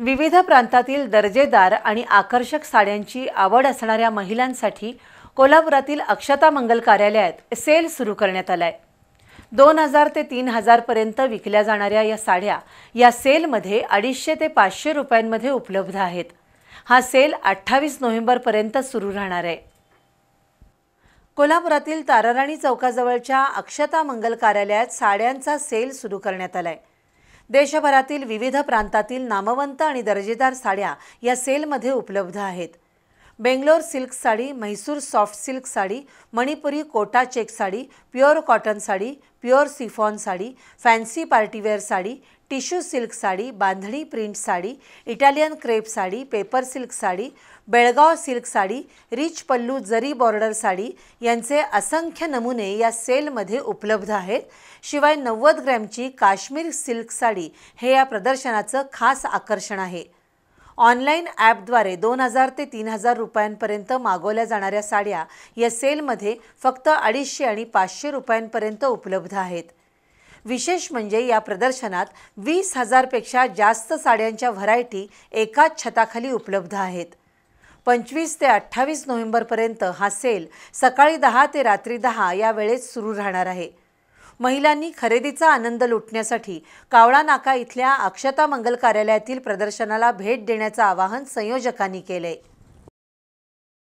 विविध प्रांतातील दर्जेदार आणि आकर्षक साड्यांची आवड असणाऱ्या महिलांसाठी कोल्हापुरातील अक्षता मंगल कार्यालयात सेल सुरू करण्यात आलाय। 2000 ते 3000 पर्यंत विकल्या जाणाऱ्या या साड्या या सेलमध्ये 250 ते 500 रुपयांमध्ये उपलब्ध आहेत। हा सेल 28 नोव्हेंबर पर्यंत सुरू राहणार आहे। कोल्हापुरातील ताराराणी चौकाजवळच्या अक्षता मंगल कार्यालयात साड्यांचा सेल सुरू करण्यात आलाय। देशभरातील विविध प्रांतातील नामवंत आणि दर्जेदार साड्या या सेलमध्ये उपलब्ध आहेत। Bangalore silk sari, Mysore soft silk sari, Manipuri Kota check sari, pure cotton sari, pure chiffon sari, fancy partywear sari, tissue silk sari, bandhani print sari, Italian crepe sari, paper silk sari, Belgaum silk sari, rich pallu zari border sari यांचे असंख्य नमुने या सेलमध्ये उपलब्ध आहेत। शिवाय 90 ग्रॅमची काश्मीर सिल्क साडी हे या प्रदर्शनाचं खास आकर्षण आहे। ऑनलाईन ॲपद्वारे 2000 ते 3000 रुपयांपर्यंत मागवल्या जाणाऱ्या साड्या या सेलमध्ये फक्त 250 आणि 500 रुपयांपर्यंत उपलब्ध आहेत। विशेष म्हणजे या प्रदर्शनात 20,000 पेक्षा जास्त साड्यांच्या व्हरायटी एकाच छताखाली उपलब्ध आहेत। 25 ते 28 नोव्हेंबरपर्यंत हा सेल सकाळी 10 ते रात्री 10 या वेळेत सुरू राहणार आहे। महिलांनी खरेदीचा आनंद लुटण्यासाठी कावळा नाका इथल्या अक्षता मंगल कार्यालयातील प्रदर्शनाला भेट देण्याचं आवाहन संयोजकांनी केले।